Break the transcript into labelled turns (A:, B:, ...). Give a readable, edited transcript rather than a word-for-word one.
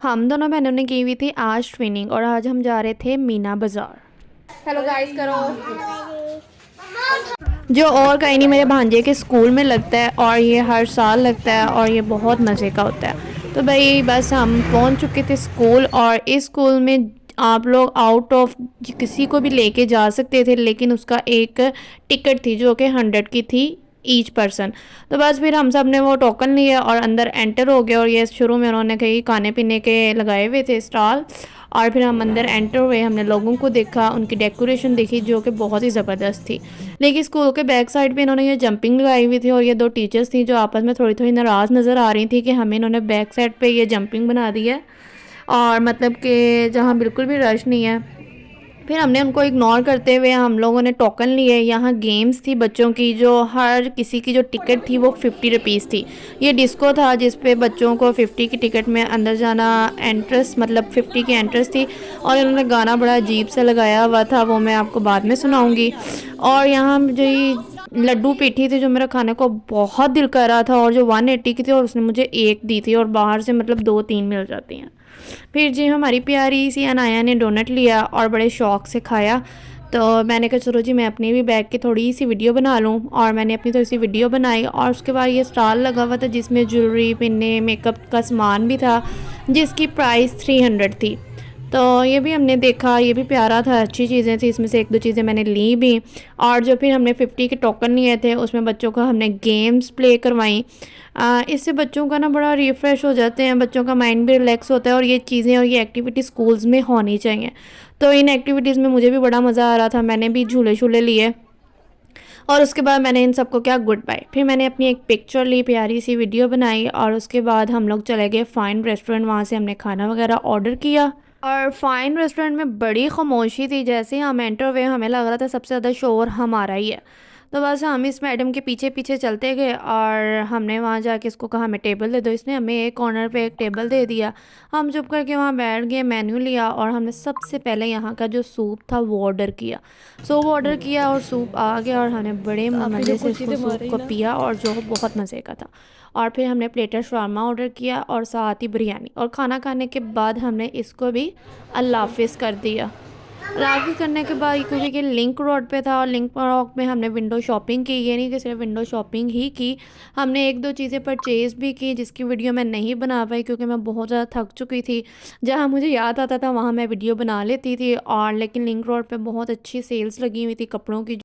A: हम दोनों बहनों ने की हुई थी आज ट्विनिंग और आज हम जा रहे थे मीना बाज़ार। हेलो गाइस करो। जो और कहीं नहीं, मेरे भांजे के स्कूल में लगता है और ये हर साल लगता है और ये बहुत मज़े का होता है। तो भाई बस हम पहुंच चुके थे स्कूल, और इस स्कूल में आप लोग आउट ऑफ किसी को भी लेके जा सकते थे, लेकिन उसका एक टिकट थी जो कि 100 की थी ईच पर्सन। तो बस फिर हम सब ने वो टोकन लिया और अंदर एंटर हो गए, और ये शुरू में उन्होंने कहीं खाने पीने के लगाए हुए थे स्टॉल, और फिर हम अंदर एंटर हुए। हमने लोगों को देखा, उनकी डेकोरेशन देखी जो कि बहुत ही ज़बरदस्त थी। लेकिन स्कूल के बैक साइड पे इन्होंने ये जंपिंग लगाई हुई थी, और ये दो टीचर्स थी जो आपस में थोड़ी थोड़ी नाराज़ नज़र आ रही थी कि हमें इन्होंने बैक साइड पे ये जंपिंग बना दी है, और मतलब कि जहाँ बिल्कुल भी रश नहीं है। फिर हमने उनको इग्नोर करते हुए हम लोगों ने टोकन लिए। यहाँ गेम्स थी बच्चों की, जो हर किसी की जो टिकट थी वो 50 रुपीज़ थी। ये डिस्को था जिस पे बच्चों को 50 की टिकट में अंदर जाना एंट्रेंस, मतलब 50 की एंट्रेंस थी। और इन्होंने गाना बड़ा अजीब सा लगाया हुआ था, वो मैं आपको बाद में सुनाऊंगी। और यहाँ मुझे लड्डू पेठी थी जो मेरा खाने को बहुत दिल कर रहा था, और जो 180 की थी, और उसने मुझे एक दी थी, और बाहर से मतलब 2-3 मिल जाती हैं। फिर जी हमारी प्यारी सी अनाया ने डोनट लिया और बड़े शौक़ से खाया। तो मैंने कहा चलो जी मैं अपनी भी बैग की थोड़ी सी वीडियो बना लूँ, और मैंने अपनी थोड़ी सी वीडियो बनाई। और उसके बाद ये स्टॉल लगा हुआ था जिसमें ज्वेलरी, पिन्ने, मेकअप का सामान भी था, जिसकी प्राइस 300 थी। तो ये भी हमने देखा, ये भी प्यारा था, अच्छी चीज़ें थी, इसमें से एक दो चीज़ें मैंने ली भी। और जो फिर हमने 50 के टोकन लिए थे उसमें बच्चों को हमने गेम्स प्ले करवाई। इससे बच्चों का ना बड़ा रिफ़्रेश हो जाते हैं, बच्चों का माइंड भी रिलैक्स होता है, और ये चीज़ें और ये एक्टिविटी स्कूल्स में होनी चाहिए। तो इन एक्टिविटीज़ में मुझे भी बड़ा मज़ा आ रहा था, मैंने भी झूले शूले लिए। और उसके बाद मैंने इन सबको क्या गुड बाय। फिर मैंने अपनी एक पिक्चर ली, प्यारी सी वीडियो बनाई, और उसके बाद हम लोग चले गए फ़ाइन रेस्टोरेंट। वहाँ से हमने खाना वगैरह ऑर्डर किया, और फ़ाइन रेस्टोरेंट में बड़ी खामोशी थी। जैसे ही हम एंटर हुए हमें लग रहा था सबसे ज़्यादा शोर हमारा ही है। तो बस हम इस मैडम के पीछे पीछे चलते गए, और हमने वहाँ जाके इसको कहा हमें टेबल दे दो। इसने हमें एक कॉर्नर पे एक टेबल दे दिया। हम चुप करके वहाँ बैठ गए, मेन्यू लिया, और हमने सबसे पहले यहाँ का जो सूप था वो ऑर्डर किया। सूप ऑर्डर किया और सूप आ गया, और हमने बड़े
B: तो आप ही
A: मज़े
B: जो
A: से
B: कुर्सी
A: इसको
B: से
A: सूप
B: मारे ही
A: को
B: ना।
A: पिया, और जो बहुत मज़े का था। और फिर हमने प्लेटर शवारमा ऑर्डर किया, और साथ ही बिरयानी। और खाना खाने के बाद हमने इसको भी अल्लाह हाफिज़ कर दिया। राफ़ी करने के बाद, क्योंकि ये लिंक रोड पे था, और लिंक रोड में हमने विंडो शॉपिंग की। ये नहीं कि सिर्फ विंडो शॉपिंग ही की, हमने एक दो चीज़ें परचेज़ भी की जिसकी वीडियो मैं नहीं बना पाई क्योंकि मैं बहुत ज़्यादा थक चुकी थी। जहाँ मुझे याद आता था वहाँ मैं वीडियो बना लेती थी, और लेकिन लिंक रोड पे बहुत अच्छी सेल्स लगी हुई थी कपड़ों की।